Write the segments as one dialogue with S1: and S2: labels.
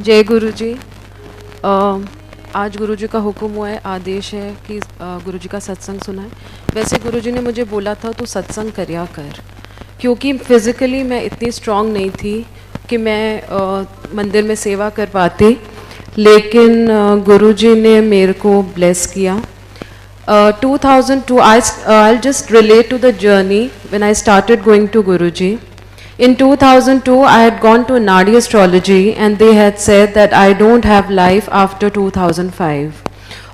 S1: जय गुरु जी। आज गुरु जी का हुक्म हुआ है, आदेश है कि गुरु जी का सत्संग सुना है। वैसे गुरु जी ने मुझे बोला था तो सत्संग करिया कर, क्योंकि फिज़िकली मैं इतनी स्ट्रांग नहीं थी कि मैं मंदिर में सेवा कर पाती, लेकिन गुरु जी ने मेरे को ब्लेस किया। 2002 I'll just relate to the journey when I started going to Guruji. In 2002 I had gone to Nadi astrology and they had said that I don't have life after 2005.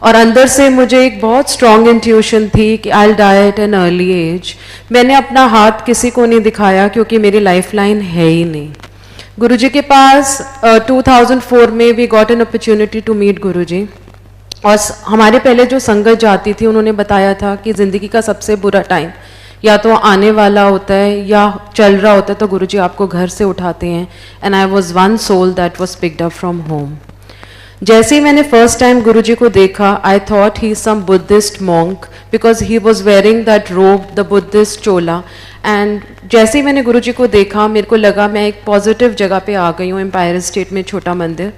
S1: और अंदर से मुझे एक बहुत स्ट्रॉन्ग इंट्यूशन थी कि I'll die at an early age. मैंने अपना हाथ किसी को नहीं दिखाया क्योंकि मेरी लाइफ लाइन है ही नहीं। गुरुजी के पास 2004 में we got an opportunity to meet गुरुजी। और हमारे पहले जो संगत जाती थी उन्होंने बताया था कि ज़िंदगी का सबसे बुरा टाइम या तो आने वाला होता है या चल रहा होता है, तो गुरुजी आपको घर से उठाते हैं। And I was one soul that was picked up from home. जैसे ही मैंने फर्स्ट टाइम गुरुजी को देखा, I thought he some Buddhist monk because he was wearing that robe, the Buddhist चोला। एंड जैसे ही मैंने गुरुजी को देखा, मेरे को लगा मैं एक पॉजिटिव जगह पे आ गई हूँ, एम्पायर स्टेट में छोटा मंदिर।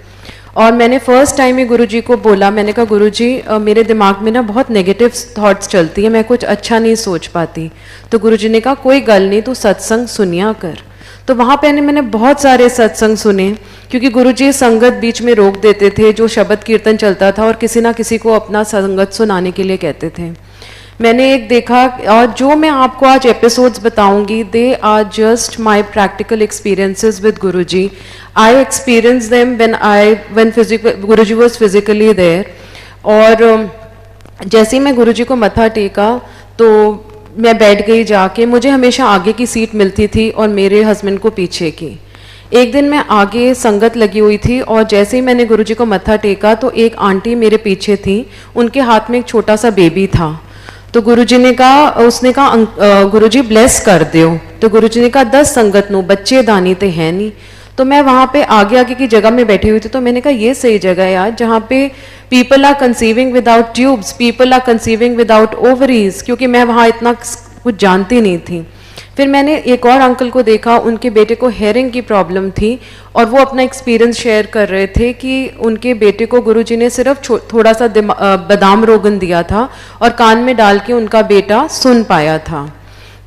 S1: और मैंने फर्स्ट टाइम ही गुरुजी को बोला, मैंने कहा गुरुजी मेरे दिमाग में ना बहुत नेगेटिव थॉट्स चलती है, मैं कुछ अच्छा नहीं सोच पाती। तो गुरुजी ने कहा कोई गल नहीं, तू सत्संग सुनिया कर। तो वहाँ पे मैंने बहुत सारे सत्संग सुने, क्योंकि गुरुजी संगत बीच में रोक देते थे, जो शब्द कीर्तन चलता था और किसी ना किसी को अपना संगत सुनाने के लिए कहते थे। मैंने एक देखा, और जो मैं आपको आज एपिसोड्स बताऊंगी, they are just my practical experiences with Guruji. I experience them when Guruji was physically there. और जैसे ही मैं गुरुजी को मत्था टेका तो मैं बैठ गई जाके। मुझे हमेशा आगे की सीट मिलती थी और मेरे हस्बैंड को पीछे की। एक दिन मैं आगे संगत लगी हुई थी और जैसे ही मैंने गुरुजी को मत्था टेका तो एक आंटी मेरे पीछे थी, उनके हाथ में एक छोटा सा बेबी था। तो गुरुजी ने कहा, उसने कहा गुरुजी ब्लेस कर दियो। तो गुरुजी ने कहा 10 संगत नो बच्चे दानी ते है नहीं। तो मैं वहाँ पे आगे आगे की जगह में बैठी हुई थी, तो मैंने कहा ये सही जगह है यार, जहाँ पे people are conceiving without tubes, people are conceiving without ovaries, क्योंकि मैं वहाँ इतना कुछ जानती नहीं थी। फिर मैंने एक और अंकल को देखा, उनके बेटे को हेयरिंग की प्रॉब्लम थी और वो अपना एक्सपीरियंस शेयर कर रहे थे कि उनके बेटे को गुरुजी ने सिर्फ थोड़ा सा बादाम रोगन दिया था और कान में डाल के उनका बेटा सुन पाया था।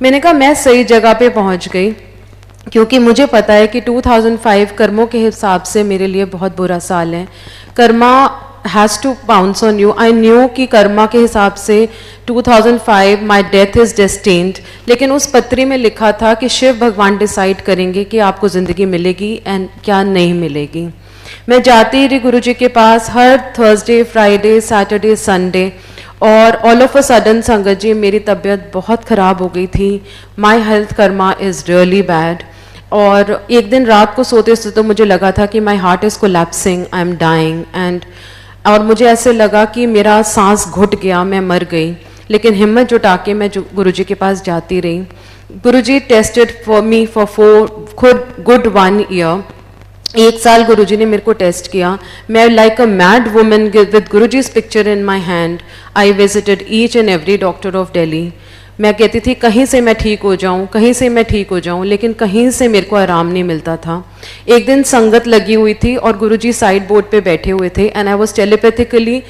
S1: मैंने कहा मैं सही जगह पे पहुंच गई, क्योंकि मुझे पता है कि 2005 कर्मों के हिसाब से मेरे लिए बहुत बुरा साल है। Karma has to bounce on you. I knew कि कर्मा के हिसाब से 2005 माई डेथ इज़ डेस्टिन्ड, लेकिन उस पत्री में लिखा था कि शिव भगवान डिसाइड करेंगे कि आपको ज़िंदगी मिलेगी एंड क्या नहीं मिलेगी। मैं जाती रही गुरुजी के पास हर थर्सडे, फ्राइडे, सैटरडे, संडे, और ऑल ऑफ अ सडन संगत जी मेरी तबीयत बहुत ख़राब हो गई थी। My health Karma is really bad. और एक दिन रात को सोते सोते मुझे लगा था कि my heart is collapsing, I am dying और मुझे ऐसे लगा कि मेरा सांस घुट गया, मैं मर गई। लेकिन हिम्मत जुटा के मैं गुरुजी के पास जाती रही। Guruji tested for me for good 1 year. 1 साल गुरुजी ने मेरे को टेस्ट किया। मैं like a mad woman with Guruji's picture in my hand I visited each and every doctor of Delhi. मैं कहती थी कहीं से मैं ठीक हो जाऊं, कहीं से मैं ठीक हो जाऊं, लेकिन कहीं से मेरे को आराम नहीं मिलता था। एक दिन संगत लगी हुई थी और गुरुजी साइड बोर्ड पे बैठे हुए थे and I was telepathically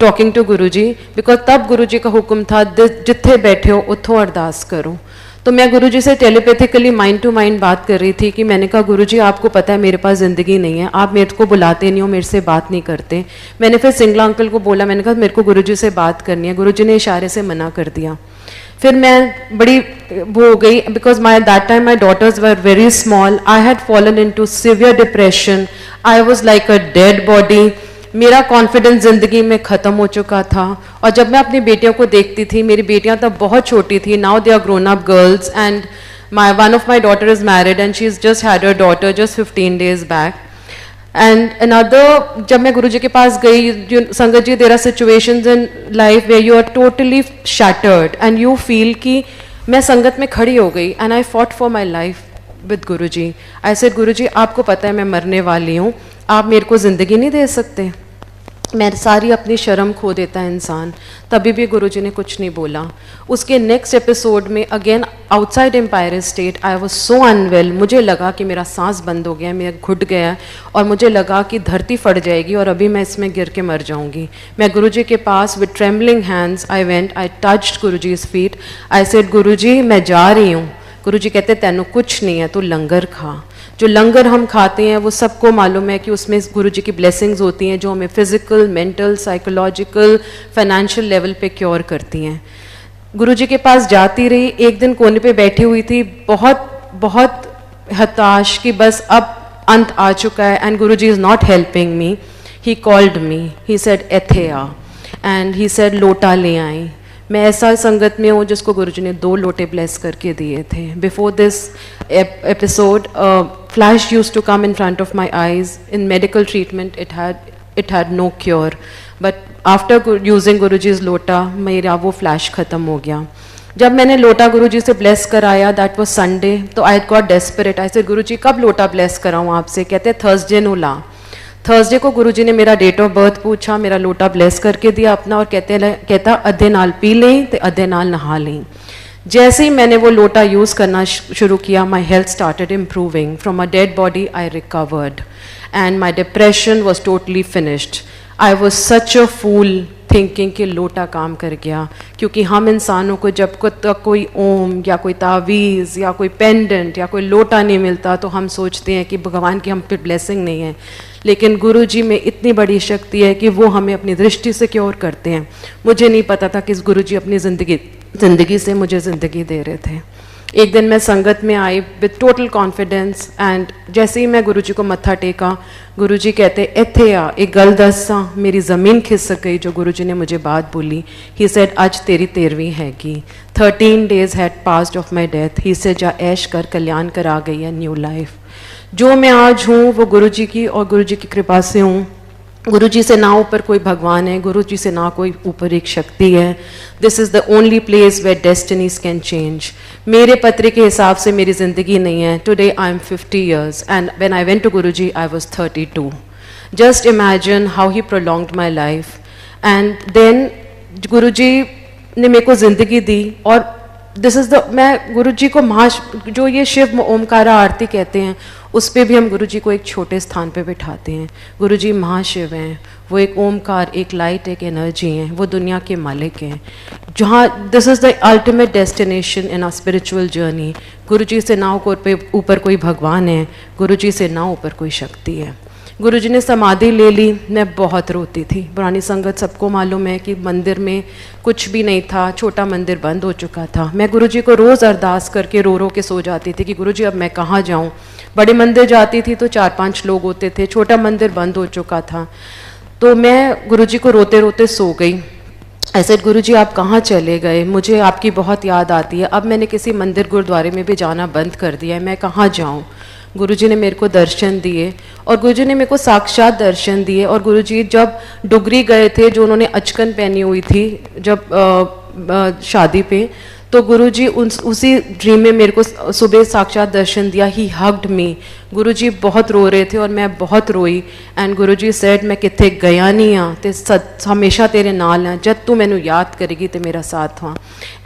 S1: talking to Guruji, because तब गुरुजी का हुक्म था जिथे बैठे हो उथों अरदास करो। तो मैं गुरुजी से टेलीपैथिकली माइंड टू माइंड बात कर रही थी कि मैंने कहा गुरुजी आपको पता है मेरे पास ज़िंदगी नहीं है, आप मेरे को बुलाते नहीं हो, मेरे से बात नहीं करते। मैंने फिर सिंगला अंकल को बोला, मैंने कहा मेरे को गुरुजी से बात करनी है। गुरुजी ने इशारे से मना कर दिया। फिर मैं बड़ी वो हो गई, because that time my daughters were very small. I had fallen into severe depression. I was like a dead body. मेरा कॉन्फिडेंस ज़िंदगी में ख़त्म हो चुका था। और जब मैं अपनी बेटियों को देखती थी, मेरी बेटियां तब बहुत छोटी थी, now they are grown up girls and one of my daughter is married and she is just had her daughter just 15 days back. And another, जब मैं गुरुजी के पास गई, sangat ji there are situations in life where you are totally shattered and you feel कि मैं संगत में खड़ी हो गई and I fought for my life with Guruji. I said Guruji आपको पता है मैं मरने वाली हूँ, आप मेरे को ज़िंदगी नहीं दे सकते। मैं सारी अपनी शर्म खो देता है इंसान, तभी भी गुरुजी ने कुछ नहीं बोला। उसके नेक्स्ट एपिसोड में again outside Empire State I was so unwell, मुझे लगा कि मेरा सांस बंद हो गया, मेरा घुट गया और मुझे लगा कि धरती फट जाएगी और अभी मैं इसमें गिर के मर जाऊंगी। मैं गुरुजी के पास with trembling hands I went, I touched Guruji's feet, I said Guruji मैं जा रही हूँ। गुरुजी कहते तेनू कुछ नहीं है, तू लंगर खा। जो लंगर हम खाते हैं वो सबको मालूम है कि उसमें गुरुजी की ब्लेसिंग्स होती हैं जो हमें physical, mental, psychological, financial level पे क्योर करती हैं। गुरुजी के पास जाती रही, एक दिन कोने पे बैठी हुई थी, बहुत बहुत हताश कि बस अब अंत आ चुका है and Guruji is not helping me. He called me, he said एथेया एंड ही सेड लोटा ले आई। मैं ऐसा संगत में हूँ जिसको गुरुजी ने 2 लोटे ब्लेस करके दिए थे। Before this episode flash used to come in front of my eyes. In medical treatment it had no cure, but after using Guruji's lota मेरा वो फ्लैश ख़त्म हो गया। जब मैंने लोटा गुरुजी से ब्लेस कराया, दैट वाज संडे, तो आई गॉट डेस्परेट। आई से गुरुजी कब लोटा ब्लेस कराऊँ आपसे? कहते थर्सडे नु ला। थर्सडे को गुरुजी ने मेरा डेट ऑफ बर्थ पूछा, मेरा लोटा ब्लेस करके दिया अपना और कहता अद्धे नाल पी लें तो अद्धे नाल नहा लें। जैसे ही मैंने वो लोटा यूज़ करना शुरू किया, my health started improving. From a dead body I recovered and my depression was totally finished. I was such a fool thinking कि लोटा काम कर गया, क्योंकि हम इंसानों को जब तक कोई ओम या कोई तावीज़ या कोई पेंडेंट या कोई लोटा नहीं मिलता तो हम सोचते हैं कि भगवान की हम पे ब्लेसिंग नहीं है। लेकिन गुरुजी में इतनी बड़ी शक्ति है कि वो हमें अपनी दृष्टि से क्योर करते हैं। मुझे नहीं पता था कि गुरुजी अपनी ज़िंदगी से मुझे ज़िंदगी दे रहे थे। एक दिन मैं संगत में आई विद टोटल कॉन्फिडेंस एंड जैसे ही मैं गुरुजी को मत्था टेका, गुरुजी कहते इत्थे आ, एक गल दसा, मेरी ज़मीन खिसक गई जो गुरुजी ने मुझे बात बोली। ही सेड आज तेरी 13वीं हैगी। 13 days had passed of my death. ही से जा ऐश कर, कल्याण कर, आ गई है न्यू लाइफ। जो मैं आज हूँ वो गुरुजी की और गुरुजी की कृपा से हूँ। गुरुजी से ना ऊपर कोई भगवान है, गुरुजी से ना कोई ऊपर एक शक्ति है। This is the only place where destinies can change. मेरे पत्र के हिसाब से मेरी ज़िंदगी नहीं है। Today I am 50 years and when I went to Guruji I was 32। Just imagine how he prolonged my life. And then Guruji ने मेरे को ज़िंदगी दी और दिस इज़ द, मैं गुरुजी को जो ये शिव ओमकारा आरती कहते हैं उस पर भी हम गुरुजी को एक छोटे स्थान पे बिठाते हैं। गुरुजी महाशिव हैं, वो एक ओमकार, एक लाइट, एक एनर्जी हैं, वो दुनिया के मालिक हैं। जहाँ this is the ultimate destination in a spiritual journey. Guruji से ना ऊपर कोई भगवान है, गुरुजी से ना ऊपर कोई शक्ति है। गुरुजी ने समाधि ले ली, मैं बहुत रोती थी। पुरानी संगत सबको मालूम है कि मंदिर में कुछ भी नहीं था, छोटा मंदिर बंद हो चुका था। मैं गुरुजी को रोज़ अरदास करके रो रो के सो जाती थी कि गुरुजी अब मैं कहाँ जाऊँ। बड़े मंदिर जाती थी तो 4-5 लोग होते थे, छोटा मंदिर बंद हो चुका था। तो मैं गुरुजी को रोते रोते सो गई। ऐसे गुरुजी आप कहाँ चले गए, मुझे आपकी बहुत याद आती है। अब मैंने किसी मंदिर गुरुद्वारे में भी जाना बंद कर दिया है, मैं कहाँ जाऊँ। गुरुजी ने मेरे को दर्शन दिए और गुरुजी ने मेरे को साक्षात दर्शन दिए। और गुरुजी जब डुगरी गए थे, जो उन्होंने अचकन पहनी हुई थी जब शादी पे, तो गुरुजी उसी ड्रीम में मेरे को सुबह साक्षात दर्शन दिया। ही हग्ड मी। गुरुजी बहुत रो रहे थे और मैं बहुत रोई एंड गुरुजी सेड मैं किथे गया नहीं हाँ, ते हमेशा तेरे नाल हैं, जब तू मैनू याद करेगी तो मेरा साथ हाँ।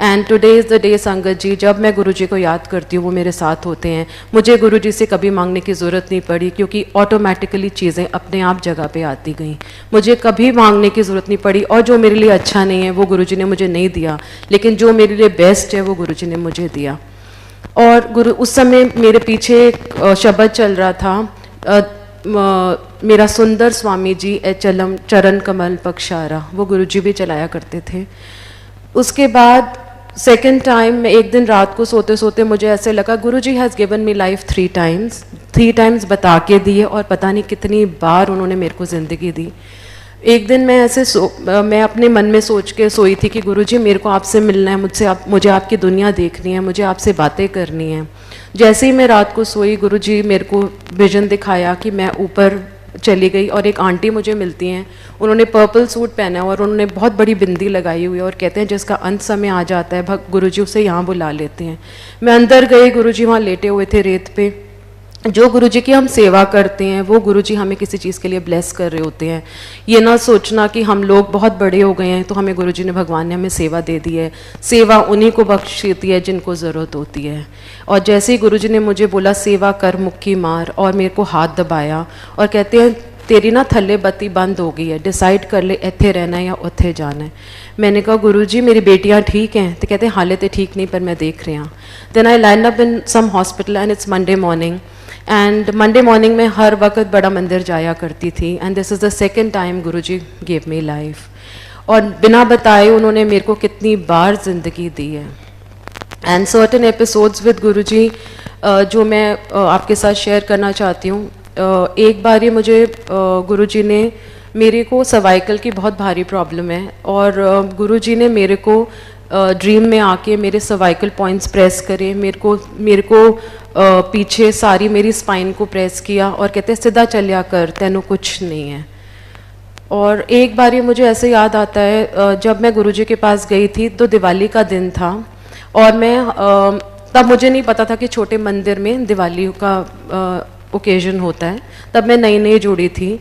S1: And today is the day संगत जी, जब मैं गुरुजी को याद करती हूँ वो मेरे साथ होते हैं। मुझे गुरुजी से कभी मांगने की ज़रूरत नहीं पड़ी, क्योंकि ऑटोमेटिकली चीज़ें अपने आप जगह पे आती गई। मुझे कभी मांगने की ज़रूरत नहीं पड़ी। और जो मेरे लिए अच्छा नहीं है वो गुरुजी ने मुझे नहीं दिया, लेकिन जो मेरे लिए बेस्ट है वो गुरुजी ने मुझे दिया। और उस समय मेरे पीछे एक शब्द चल रहा था, मेरा सुंदर स्वामी जी चलम चरण कमल पक्षारा, वो गुरुजी भी चलाया करते थे। उसके बाद सेकंड टाइम मैं एक दिन रात को सोते सोते मुझे ऐसे लगा Guruji has given me life 3 times बता के दिए और पता नहीं कितनी बार उन्होंने मेरे को ज़िंदगी दी। एक दिन मैं ऐसे मैं अपने मन में सोच के सोई थी कि गुरुजी मेरे को आपसे मिलना है, मुझे आपकी दुनिया देखनी है, मुझे आपसे बातें करनी है। जैसे ही मैं रात को सोई, गुरुजी मेरे को विजन दिखाया कि मैं ऊपर चली गई और एक आंटी मुझे मिलती हैं। उन्होंने पर्पल सूट पहना है और उन्होंने बहुत बड़ी बिंदी लगाई हुई है और कहते हैं जिसका अंत समय आ जाता है गुरुजी उसे यहाँ बुला लेते हैं। मैं अंदर गई, गुरुजी वहाँ लेटे हुए थे रेत पे। जो गुरुजी की हम सेवा करते हैं वो गुरुजी हमें किसी चीज़ के लिए ब्लेस कर रहे होते हैं। ये ना सोचना कि हम लोग बहुत बड़े हो गए हैं तो हमें गुरुजी ने, भगवान ने हमें सेवा दे दी है। सेवा उन्हीं को बख्श देती है जिनको ज़रूरत होती है। और जैसे ही गुरुजी ने मुझे बोला सेवा कर मुक्की मार, और मेरे को हाथ दबाया और कहते हैं तेरी ना थल्ले बत्ती बंद हो गई है, डिसाइड कर ले इत्थे रहना है या उत्थे जाना है। मैंने कहा गुरुजी मेरी बेटियां ठीक हैं? तो कहते हैं हाले तो ठीक नहीं पर मैं देख रहा। Then I land up in some hospital and it's Monday morning, and Monday morning में हर वक्त बड़ा मंदिर जाया करती थी, and this is the second time Guruji gave me life. और बिना बताए उन्होंने मेरे को कितनी बार ज़िंदगी दी है। एंड सर्टन एपिसोड्स विद गुरुजी जो मैं आपके साथ शेयर करना चाहती हूँ। एक बार ये मुझे गुरुजी ने, मेरे को सर्वाइकल की बहुत भारी प्रॉब्लम है, और गुरुजी ने मेरे को ड्रीम में आके मेरे सर्वाइकल पॉइंट्स प्रेस करे, मेरे को पीछे सारी मेरी स्पाइन को प्रेस किया और कहते सीधा चलिया कर, तेनों कुछ नहीं है। और एक बार ये मुझे ऐसे याद आता है, जब मैं गुरुजी के पास गई थी तो दिवाली का दिन था, और मैं तब मुझे नहीं पता था कि छोटे मंदिर में दिवाली का ओकेजन होता है। तब मैं नई नई जुड़ी थी,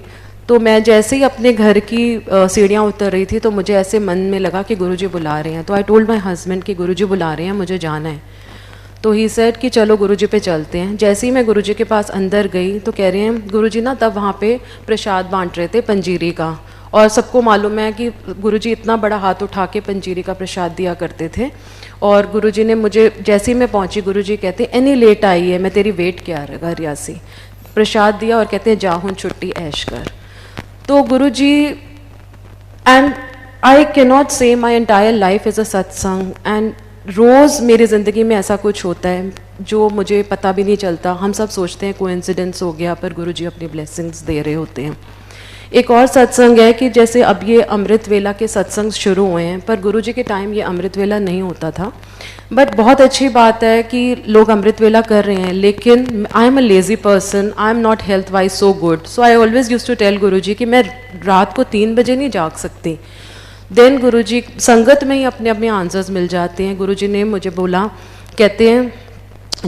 S1: तो मैं जैसे ही अपने घर की सीढ़ियाँ उतर रही थी तो मुझे ऐसे मन में लगा कि गुरुजी बुला रहे हैं। तो आई टोल्ड माय हस्बैंड कि गुरुजी बुला रहे हैं, मुझे जाना है। तो ही सेड कि चलो गुरुजी पे चलते हैं। जैसे ही मैं गुरुजी के पास अंदर गई तो कह रहे हैं गुरुजी ना तब वहाँ पे प्रसाद बांट रहे थे पंजीरी का, और सबको मालूम है कि गुरुजी इतना बड़ा हाथ उठा के पंजीरी का प्रसाद दिया करते थे। और गुरुजी ने मुझे, जैसे ही मैं पहुँची गुरुजी कहते एनी लेट आई है, मैं तेरी वेट क्या कर रियासी। प्रसाद दिया और कहते हैं जा हूँ छुट्टी ऐश कर। तो गुरुजी, एंड आई कैन नॉट से my entire life is a सत्संग, एंड रोज़ मेरी ज़िंदगी में ऐसा कुछ होता है जो मुझे पता भी नहीं चलता। हम सब सोचते हैं कोइंसिडेंस हो गया, पर गुरुजी अपनी ब्लेसिंग्स दे रहे होते हैं। एक और सत्संग है कि जैसे अब ये अमृत वेला के सत्संग शुरू हुए हैं, पर गुरुजी के टाइम ये अमृत वेला नहीं होता था। बट बहुत अच्छी बात है कि लोग अमृत वेला कर रहे हैं, लेकिन I am a lazy person, I am not health wise so good, so I always use to tell Guruji कि मैं रात को 3 बजे नहीं जाग सकती। देन गुरुजी संगत में ही अपने अपने आंसर्स मिल जाते हैं। गुरुजी ने मुझे बोला, कहते हैं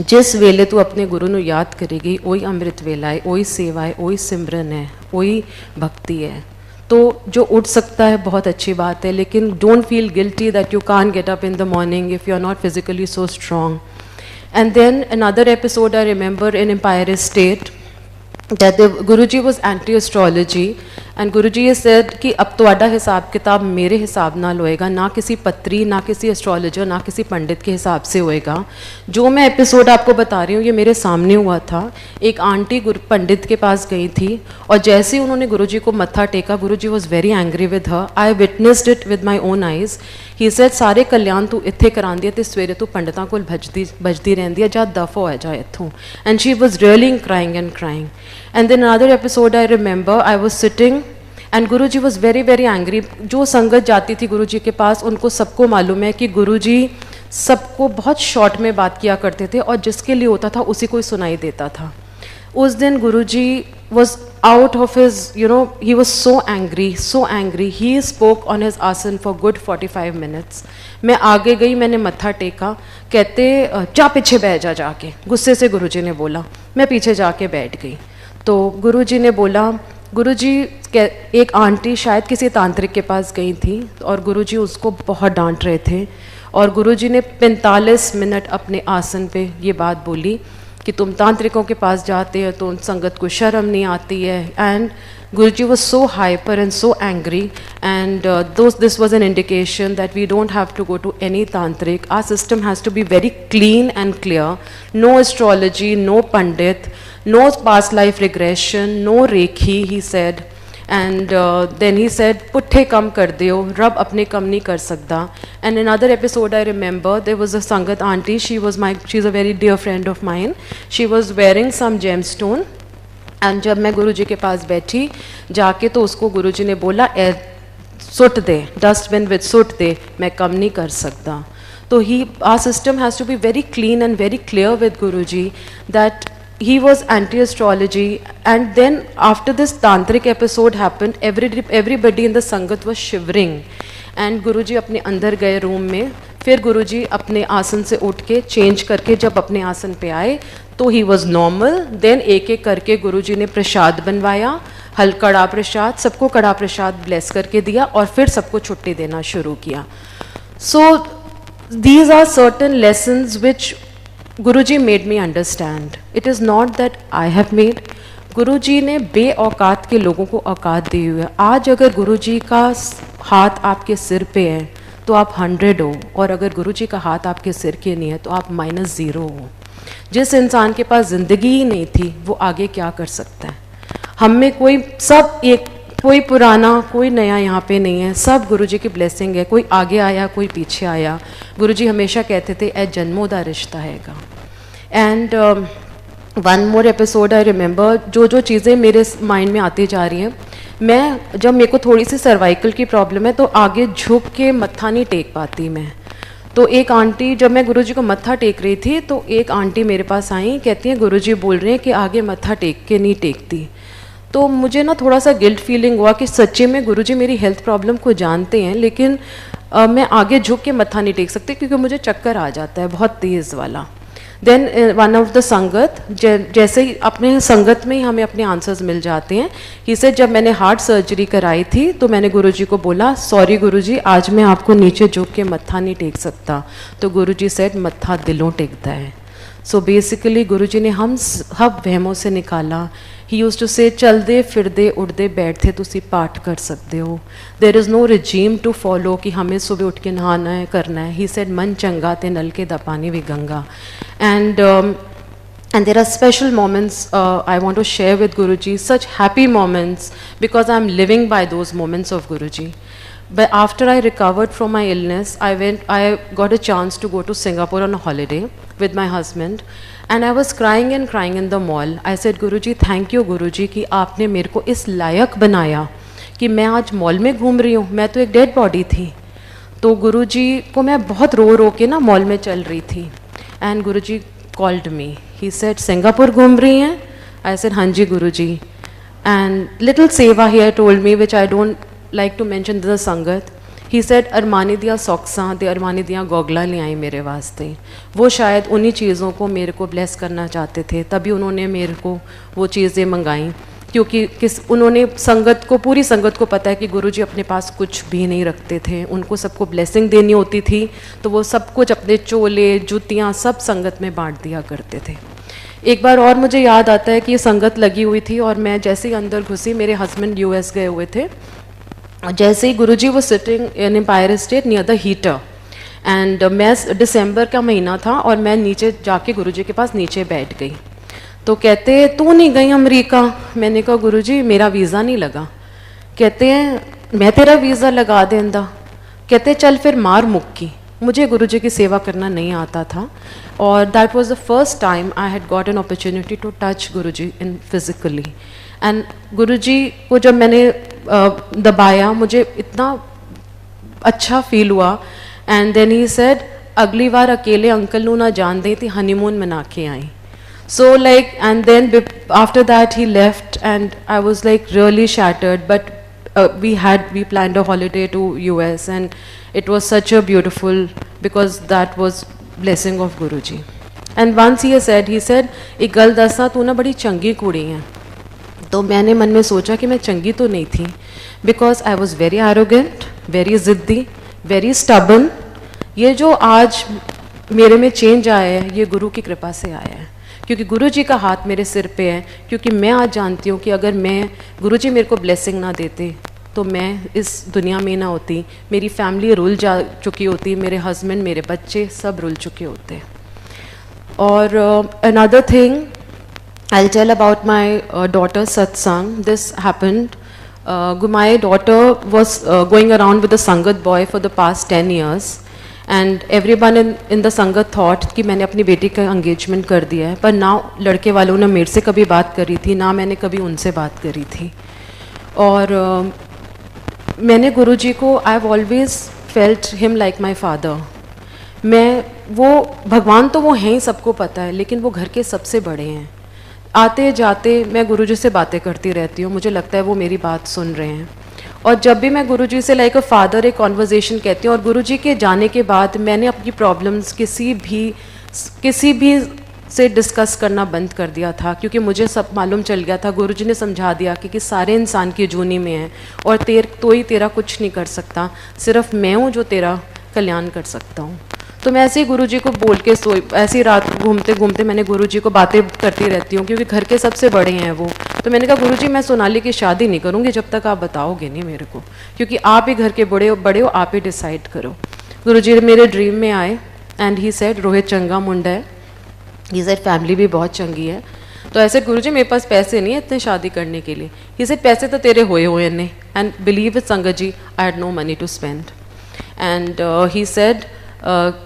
S1: जिस वेले तू अपने गुरु ਨੂੰ याद करेगी वही अमृत वेला है, वही सेवा है, वही सिमरन है, वही भक्ति है। तो जो उठ सकता है बहुत अच्छी बात है, लेकिन don't feel guilty that you can't get up in the morning if you are not physically so strong. And then another episode I remember in Empire State that the Guruji was anti-astrology, and Guruji has said कि अब ਤੁਹਾਡਾ हिसाब किताब मेरे हिसाब नाल होएगा, ना किसी पत्री, ना किसी एस्ट्रोलॉजर, ना किसी पंडित के हिसाब से होएगा। जो मैं एपिसोड आपको बता रही हूँ ये मेरे सामने हुआ था। एक आंटी पंडित के पास गई थी, और जैसे ही उन्होंने गुरुजी को मत्था टेका, Guruji was very angry with her. I witnessed it with my own eyes. He said सारे कल्याण तू इत्थे करांदी है ते सवेरे तू पंडितां कोल भजदी रहंदी है, जा दफ हो जा इत्थों। And she was really crying and crying. And then another episode I remember, I was sitting and Guruji was very very angry. जो संगत जाती थी गुरुजी के पास, उनको सबको मालूम है कि गुरुजी सबको बहुत शॉर्ट में बात किया करते थे, और जिसके लिए होता था उसी को ही सुनाई देता था। उस दिन गुरुजी was out of his, you know, he was so angry. He spoke on his asan for good 45 minutes. मैं आगे गई, मैंने मत्था टेका, कहते जा पीछे बैठ जा जाके, गुस्से से गुरुजी ने बोला। मैं पीछे जाके बैठ गई तो गुरुजी ने बोला, गुरुजी एक आंटी शायद किसी तांत्रिक के पास गई थी और गुरुजी उसको बहुत डांट रहे थे, और गुरुजी ने 45 मिनट अपने आसन पे ये बात बोली कि तुम तांत्रिकों के पास जाते हैं तो उन संगत को शर्म नहीं आती है। And Guruji was so hyper and so angry, and this was an indication that we don't have to go to any tantric. Our system has to be very clean and clear. No astrology, no pandit, no past life regression, no reiki, he said. And then he said, पुट्ठे कम कर दियो, रब अपने कम नहीं कर सकता। And another episode I remember, there was a Sangat auntie, she's a very dear friend of mine. She was wearing some gemstone. And जब मैं गुरुजी के पास बैठी जाके तो उसको गुरुजी ने बोला सुट दे, डस्टबिन विद सुट दे, मैं कम नहीं कर सकता। तो our system has to be very clean and very clear with Guruji that he was anti-astrology. And then after this tantric episode happened, everybody in the sangat was shivering. And Guruji अपने अंदर गए रूम में, फिर गुरुजी अपने आसन से उठ के चेंज करके जब अपने आसन पे आए तो ही वॉज नॉर्मल। देन एक एक करके गुरुजी ने प्रसाद बनवाया, कड़ा प्रसाद, सबको कड़ा प्रसाद ब्लेस करके दिया और फिर सबको छुट्टी देना शुरू किया। सो these are certain lessons which Guruji made me understand. It is not that I have made. गुरुजी ने बेऔकात के लोगों को औकात दी हुई है। आज अगर गुरुजी का हाथ आपके सिर पे है तो आप 100 हो, और अगर गुरुजी का हाथ आपके सिर के नहीं है तो आप -0 हो। जिस इंसान के पास ज़िंदगी ही नहीं थी वो आगे क्या कर सकता है? हम में कोई सब एक, कोई पुराना कोई नया यहाँ पे नहीं है, सब गुरुजी की ब्लेसिंग है। कोई आगे आया कोई पीछे आया। गुरुजी हमेशा कहते थे ए जन्मों दा रिश्ता हैगा। And one more episode I remember, जो चीज़ें मेरे माइंड में आती जा रही हैं, मैं जब मेरे को थोड़ी सी सर्वाइकल की प्रॉब्लम है तो आगे झुक के मत्था नहीं टेक पाती मैं। तो एक आंटी, जब मैं गुरुजी को मत्था टेक रही थी तो एक आंटी मेरे पास आई, कहती हैं गुरुजी बोल रहे हैं कि आगे मत्था टेक के नहीं टेकती। तो मुझे ना थोड़ा सा गिल्ट फीलिंग हुआ कि सच्चे में गुरुजी मेरी हेल्थ प्रॉब्लम को जानते हैं, लेकिन मैं आगे झुक के मत्था नहीं टेक सकती क्योंकि मुझे चक्कर आ जाता है बहुत तेज़ वाला। देन वन ऑफ द संगत, जैसे ही अपने संगत में ही हमें अपने आंसर्स मिल जाते हैं। इसे जब मैंने हार्ट सर्जरी कराई थी तो मैंने गुरुजी को बोला, सॉरी गुरुजी आज मैं आपको नीचे झुक के मत्था नहीं टेक सकता। तो गुरुजी सेड मत्था दिलों टेकता है। सो बेसिकली गुरुजी ने हम सब वहमों से निकाला। ही यूज्ड टू से चलदे फिरदे उड़दे बैठते तुसी पाठ कर सकते हो। There is no regime to follow कि हमें सुबह उठ के नहाना है करना है। ही सेड मन चंगा ते नल के दा पानी भी Ganga. And there are special moments I want to share with Guruji, such happy moments because I'm living by those moments of Guruji. But after I recovered from my illness, I got a chance to go to Singapore on a holiday with my husband, and I was crying and crying in the mall. I said, Guruji, thank you Guruji कि आपने मेरे को इस लायक बनाया कि मैं आज mall में घूम रही हूँ। मैं तो एक डेड बॉडी थी। तो गुरुजी को मैं बहुत रो के ना मॉल में चल रही थी। And Guruji called me. He said, Singapore घूम रही हैं? I said, हाँ जी Guruji. And little seva here told me, which I don't like to mention the संगत. He said, अरमानी दिया सॉक्सा ते अरमानी दिया गोगला ले आई मेरे वास्ते। वो शायद उन्हीं चीज़ों को मेरे को ब्लेस करना चाहते थे, तभी उन्होंने मेरे को वो चीज़ें मंगाई। क्योंकि उन्होंने संगत को, पूरी संगत को पता है कि गुरुजी अपने पास कुछ भी नहीं रखते थे, उनको सबको ब्लेसिंग देनी होती थी, तो वो सब कुछ अपने चोले जूतियाँ सब संगत में बांट दिया करते थे। एक बार और मुझे याद आता है कि ये संगत लगी हुई थी और मैं जैसे ही अंदर घुसी, मेरे हस्बैंड US गए हुए थे, जैसे ही गुरुजी वो sitting in Empire State near the heater, and मैं दिसंबर का महीना था और मैं नीचे जाके गुरुजी के पास नीचे बैठ गई। तो कहते तू नहीं गई अमेरिका? मैंने कहा गुरुजी मेरा वीज़ा नहीं लगा। कहते हैं मैं तेरा वीज़ा लगा देंदा। कहते चल फिर मार मुक्की। मुझे गुरुजी की सेवा करना नहीं आता था और that was the first time I had got an opportunity to touch Guruji in physically. And Guruji को जब मैंने दबाया मुझे इतना अच्छा फील हुआ। एंड देन ही सेड अगली बार अकेले अंकल नू ना जान दें थी, हनीमून मना के आई। So like, and then after that he left and I was like really shattered, but we planned a holiday to US and it was such a beautiful, because that was blessing of Guruji. And once he said एक गल दसा तू ना बड़ी चंगी कुड़ी है। तो मैंने मन में सोचा कि मैं चंगी तो नहीं थी, because I was very arrogant, very ज़िद्दी, very stubborn। ये जो आज मेरे में चेंज आया है ये गुरु की कृपा से आया है, क्योंकि गुरुजी का हाथ मेरे सिर पे है। क्योंकि मैं आज जानती हूँ कि अगर मैं, गुरुजी मेरे को ब्लेसिंग ना देते तो मैं इस दुनिया में ना होती, मेरी फैमिली रुल जा चुकी होती, मेरे हस्बैंड मेरे बच्चे सब रुल चुके होते। और another thing I tell about my daughter satsang. This happened, my daughter was going around with the sangat boy for the past 10 years and everyone in the sangat thought कि मैंने अपनी बेटी का एंगेजमेंट कर दिया है, पर ना लड़के वालों ने मेरे से कभी बात करी थी, ना मैंने कभी उनसे बात करी थी। और मैंने गुरुजी को, I have always felt him like my father. मैं, वो भगवान तो वो हैं ही, सबको पता है, लेकिन वो घर के सबसे बड़े हैं। आते जाते मैं गुरुजी से बातें करती रहती हूँ, मुझे लगता है वो मेरी बात सुन रहे हैं। और जब भी मैं गुरुजी से लाइक अ फादर एक कॉन्वर्जेशन कहती हूँ, और गुरुजी के जाने के बाद मैंने अपनी प्रॉब्लम्स किसी भी से डिस्कस करना बंद कर दिया था, क्योंकि मुझे सब मालूम चल गया था, गुरुजी ने समझा दिया कि सारे इंसान की जूनी में है और तो ही तेरा कुछ नहीं कर सकता, सिर्फ मैं हूँ जो तेरा कल्याण कर सकता हूँ। तो मैं ऐसे ही गुरुजी को बोल के सोई, ऐसी रात घूमते घूमते मैंने गुरुजी को बातें करती रहती हूँ, क्योंकि घर के सबसे बड़े हैं वो। तो मैंने कहा गुरुजी मैं सोनाली की शादी नहीं करूँगी जब तक आप बताओगे नहीं मेरे को, क्योंकि आप ही घर के बड़े हो, आप ही डिसाइड करो। गुरुजी मेरे ड्रीम में आए एंड ही सेड रोहित चंगा मुंडा है, ही सेड फैमिली भी बहुत चंगी है। तो ऐसे गुरुजी मेरे पास पैसे नहीं है इतने शादी करने के लिए। ही सेड पैसे तो तेरे हुए ने, and believe it sangat ji I had no money to spend. And he said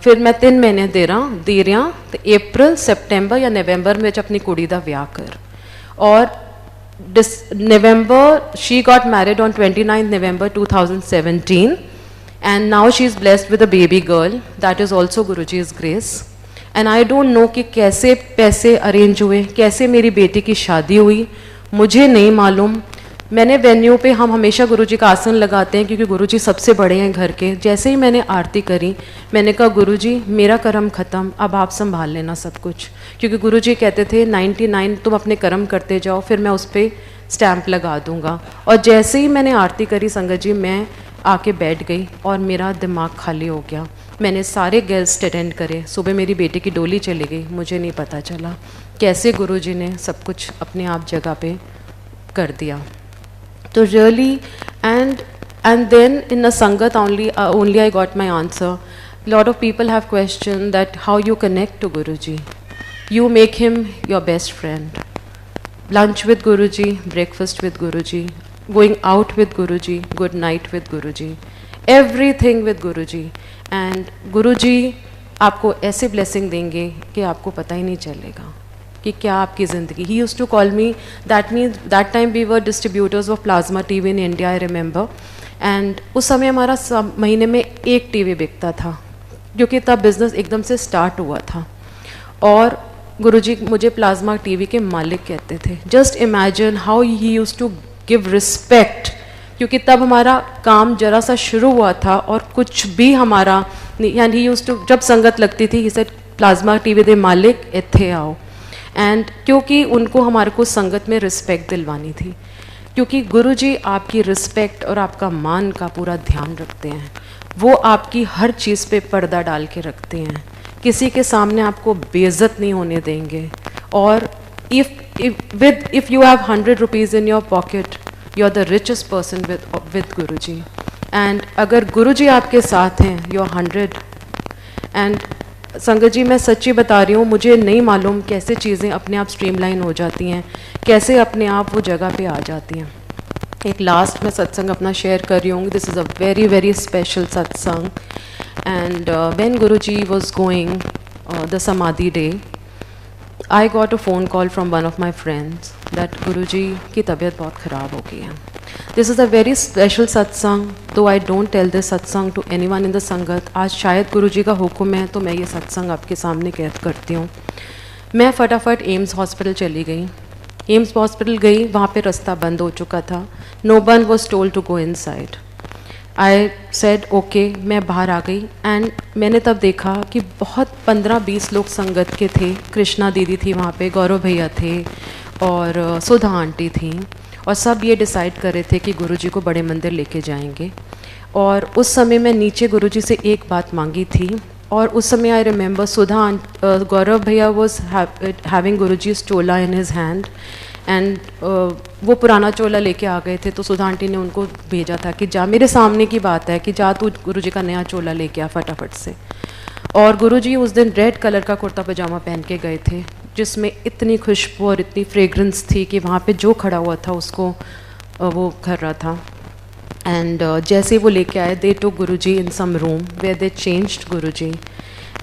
S1: फिर मैं 3 महीने दे रहा तो अप्रैल सितंबर या नवंबर में अपनी कुड़ी दा विआह कर। और November she got married on 29th November 2017 and now she is blessed with a baby girl, that is also Guruji's grace। and I don't know कि कैसे पैसे अरेंज हुए, कैसे मेरी बेटी की शादी हुई, मुझे नहीं मालूम। मैंने वेन्यू पे हम हमेशा गुरुजी का आसन लगाते हैं क्योंकि गुरुजी सबसे बड़े हैं घर के। जैसे ही मैंने आरती करी मैंने कहा गुरुजी मेरा कर्म ख़त्म, अब आप संभाल लेना सब कुछ, क्योंकि गुरुजी कहते थे 99 तुम अपने कर्म करते जाओ फिर मैं उस पर स्टैंप लगा दूंगा। और जैसे ही मैंने आरती करी संगत जी मैं आके बैठ गई और मेरा दिमाग खाली हो गया। मैंने सारे गेस्ट अटेंड करे, सुबह मेरी बेटी की डोली चली गई, मुझे नहीं पता चला कैसे गुरुजी ने सब कुछ अपने आप जगह पे कर दिया। तो रियली एंड देन इन अ संगत only I got my answer। lot of people have questioned that how you connect to Guruji। you make him your best friend। lunch with Guruji, breakfast with Guruji, going out with Guruji, good night with Guruji, everything with Guruji। and Guruji आपको ऐसे blessing देंगे कि आपको पता ही नहीं चलेगा कि क्या आपकी ज़िंदगी। He use to call me, that means that time we were distributors of plasma TV in India, I remember. And उस समय हमारा महीने में 1 टीवी बिकता था, क्योंकि तब बिज़नेस एकदम से स्टार्ट हुआ था। और गुरुजी मुझे प्लाज्मा टीवी के मालिक कहते थे। Just imagine how he use to give respect, क्योंकि तब हमारा काम जरा सा शुरू हुआ था और कुछ भी हमारा, एंड ही यूज़ टू, जब संगत लगती थी ही सेड प्लाज्मा टीवी दे मालिक इत्थे आओ। एंड क्योंकि उनको हमारे को संगत में रिस्पेक्ट दिलवानी थी, क्योंकि गुरुजी आपकी रिस्पेक्ट और आपका मान का पूरा ध्यान रखते हैं। वो आपकी हर चीज़ पे पर्दा डाल के रखते हैं, किसी के सामने आपको बेइज्जत नहीं होने देंगे। और if you have 100 rupees in your pocket, you are the richest person with Guruji. And अगर गुरुजी आपके साथ हैं you are 100। एंड संगत जी मैं सच्ची बता रही हूँ, मुझे नहीं मालूम कैसे चीज़ें अपने आप स्ट्रीमलाइन हो जाती हैं, कैसे अपने आप वो जगह पे आ जाती हैं। एक लास्ट में सत्संग अपना शेयर कर रही हूँ। This is a very very special satsang. And when Guruji was going the samadhi day, I got a phone call from one of my friends that Guruji की तबीयत बहुत ख़राब हो गई है। This is a very special satsang, तो I don't tell this satsang to anyone in the sangat. आज शायद गुरुजी का हुक्म है तो मैं ये सत्संग आपके सामने कैद करती हूँ। मैं फटाफट एम्स हॉस्पिटल चली गई। एम्स हॉस्पिटल गई, वहाँ पे रास्ता बंद हो चुका था। No one was told to go inside. I said okay, मैं बाहर आ गई। एंड मैंने तब देखा कि बहुत 15-20 लोग संगत के थे। कृष्णा दीदी थी वहाँ पे, गौरव भैया थे और सुधा आंटी थी, और सब ये डिसाइड कर रहे थे कि गुरुजी को बड़े मंदिर लेके जाएंगे। और उस समय मैं नीचे गुरुजी से एक बात मांगी थी, और उस समय आई रिमेंबर सुधा गौरव भैया was having Guruji's Chola in his hand. And वो पुराना चोला लेके आ गए थे, तो सुधा आंटी ने उनको भेजा था कि जा, मेरे सामने की बात है कि जा तू गुरुजी का नया चोला लेके आ फटाफट से। और गुरुजी उस दिन रेड कलर का कुर्ता पजामा पहन के गए थे, जिसमें इतनी खुशबू और इतनी फ्रेगरेंस थी कि वहाँ पे जो खड़ा हुआ था उसको वो कर रहा था। एंड जैसे वो लेके आए, they to Guruji in some room where they changed Guruji.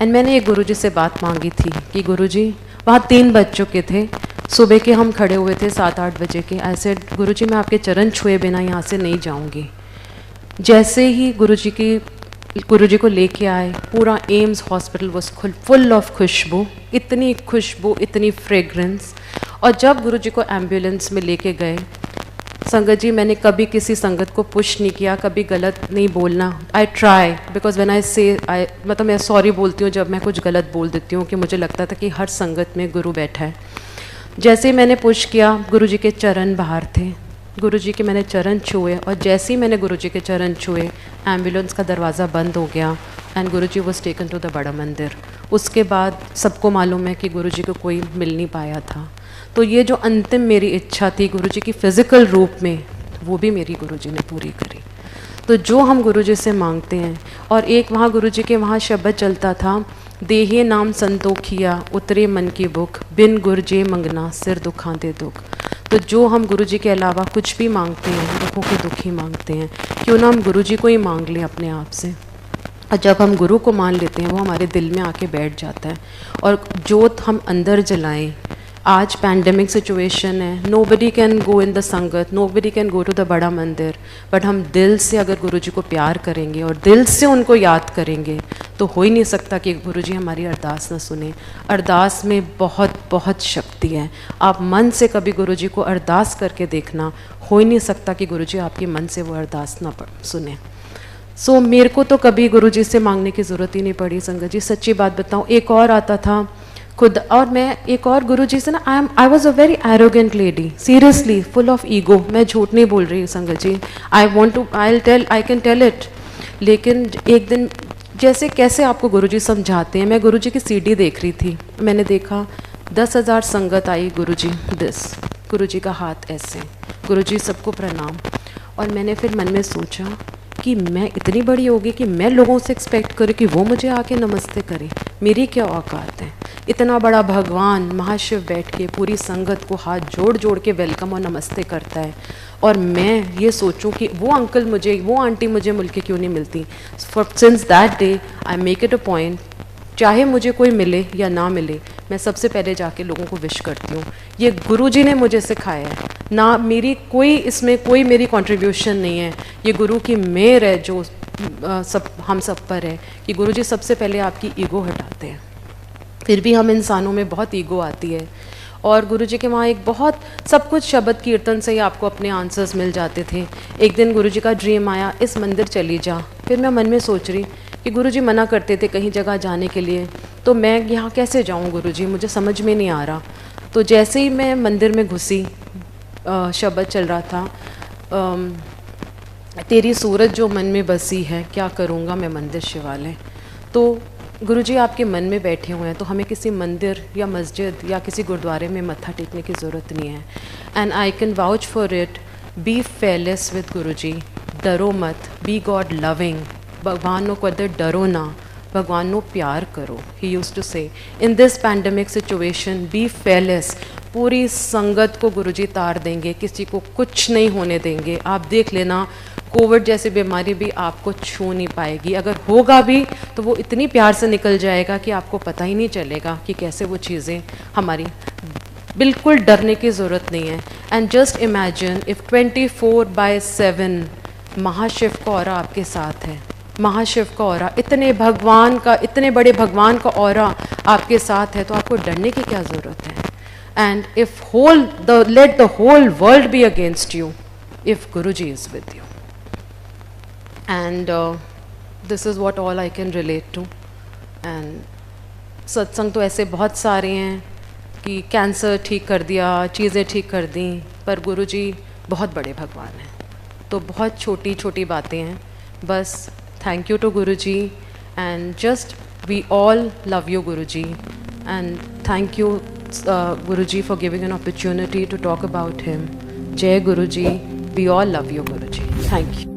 S1: And मैंने एक गुरुजी से बात मांगी थी कि गुरुजी, वहाँ 3 बज चुके थे, सुबह के हम खड़े हुए थे 7-8 बजे के। ऐसे गुरुजी मैं आपके चरण छुए बिना यहाँ से नहीं जाऊँगी। जैसे ही गुरुजी को लेके आए, पूरा AIIMS hospital was full of खुशबू, इतनी फ्रेगरेंस। और जब गुरुजी को एम्बुलेंस में लेके गए, संगत जी मैंने कभी किसी संगत को पुश नहीं किया, कभी गलत नहीं बोलना। I try because when I से मतलब मैं सॉरी बोलती हूँ जब मैं कुछ गलत बोल देती हूँ, कि मुझे लगता था कि हर संगत में गुरु बैठा है। जैसे ही मैंने पुश किया, गुरु जी के चरण बाहर थे, गुरु जी के मैंने चरण छुए, और जैसे ही मैंने गुरु जी के चरण छुए एम्बुलेंस का दरवाज़ा बंद हो गया and Guru ji was taken to the Bada मंदिर। उसके बाद सबको मालूम है कि गुरु जी को कोई मिल नहीं पाया था। तो ये जो अंतिम मेरी इच्छा थी गुरु जी की फ़िज़िकल रूप में, वो भी मेरी गुरु जी ने पूरी करी। तो जो हम गुरु जी से मांगते हैं, और एक वहाँ गुरु जी के वहाँ शब्द चलता था, देहे नाम संतोखिया उतरे मन की बुक, बिन गुर जे मंगना सिर दुखा दे दुख। तो जो हम गुरु जी के अलावा कुछ भी मांगते हैं, दुखों के दुख ही मांगते हैं। क्यों ना हम गुरु जी को ही मांग लें अपने आप से। और जब हम गुरु को मान लेते हैं, वो हमारे दिल में आके बैठ जाता है। और जोत हम अंदर जलाएं। आज पैंडमिक सिचुएशन है, nobody can go in the sangat, nobody can go to the Bada Mandir, but हम दिल से अगर गुरु जी को प्यार करेंगे और दिल से उनको याद करेंगे, तो हो ही नहीं सकता कि गुरु जी हमारी अरदास न सुने। अरदास में बहुत बहुत शक्ति है। आप मन से कभी गुरु जी को अरदास करके देखना, हो ही नहीं सकता कि गुरु जी आपके मन से वो अरदास ना सुने। सो मेरे को तो कभी गुरु जी से मांगने की ज़रूरत ही नहीं पड़ी संगत जी, सच्ची बात बताऊँ। एक और आता था खुद, और मैं एक और गुरु जी से ना, I was a very arrogant lady, seriously full of ego. मैं झूठ नहीं बोल रही संगत ji, I can tell it. लेकिन एक दिन जैसे कैसे आपको गुरु जी समझाते हैं, मैं गुरु जी की सीडी देख रही थी, मैंने देखा 10,000 संगत आई, गुरु जी गुरु जी का हाथ ऐसे, गुरु जी सबको प्रणाम। और मैंने फिर मन में सोचा कि मैं इतनी बड़ी होगी कि मैं लोगों से एक्सपेक्ट करूँ कि वो मुझे आके नमस्ते करें, मेरी क्या औकात है। इतना बड़ा भगवान महाशिव बैठ के पूरी संगत को हाथ जोड़ जोड़ के वेलकम और नमस्ते करता है, और मैं ये सोचूं कि वो अंकल मुझे, वो आंटी मुझे मिल के क्यों नहीं मिलती। Since that day I make it a point, चाहे मुझे कोई मिले या ना मिले, मैं सबसे पहले जाके लोगों को विश करती हूँ। ये गुरुजी ने मुझे सिखाया है, ना मेरी कोई इसमें कोई मेरी कंट्रीब्यूशन नहीं है। ये गुरु की मेहर है जो सब हम सब पर है, कि गुरुजी सबसे पहले आपकी ईगो हटाते हैं। फिर भी हम इंसानों में बहुत ईगो आती है, और गुरुजी के वहाँ एक बहुत सब कुछ शब्द कीर्तन से ही आपको अपने आंसर्स मिल जाते थे। एक दिन गुरुजी का ड्रीम आया, इस मंदिर चली जा। फिर मैं मन में सोच रही कि गुरुजी मना करते थे कहीं जगह जाने के लिए, तो मैं यहाँ कैसे जाऊँ गुरुजी, मुझे समझ में नहीं आ रहा। तो जैसे ही मैं मंदिर में घुसी, शब्द चल रहा था, तेरी सूरत जो मन में बसी है, क्या करूँगा मैं मंदिर शिवालय। तो गुरुजी आपके मन में बैठे हुए हैं, तो हमें किसी मंदिर या मस्जिद या किसी गुरुद्वारे में मत्था टेकने की ज़रूरत नहीं है। And I can vouch for it, be fearless with Guruji, डरो मत, बी गॉड लविंग, भगवान को कदर डरो ना, भगवान को प्यार करो। ही use to say in this pandemic situation be fearless. पूरी संगत को गुरुजी तार देंगे, किसी को कुछ नहीं होने देंगे। आप देख लेना, कोविड जैसी बीमारी भी आपको छू नहीं पाएगी, अगर होगा भी तो वो इतनी प्यार से निकल जाएगा कि आपको पता ही नहीं चलेगा कि कैसे वो चीज़ें हमारी। बिल्कुल डरने की ज़रूरत नहीं है। एंड जस्ट इमेजिन इफ़ 24/7 महाशिव का ऑरा आपके साथ है, महाशिव का ऑरा, इतने भगवान का, इतने बड़े भगवान का ऑरा आपके साथ है, तो आपको डरने की क्या ज़रूरत है। And if let the whole world be against you if Guruji is with you. And this is what all I can relate to. And सत्संग तो ऐसे बहुत सारे हैं कि कैंसर ठीक कर दिया, चीज़ें ठीक कर दी, पर गुरुजी बहुत बड़े भगवान हैं। तो बहुत छोटी छोटी बातें हैं, बस thank you to Guruji, and just we all love you Guruji, and thank you Guruji for giving an opportunity to talk about him. जय Guruji, we all love you Guruji, thank you.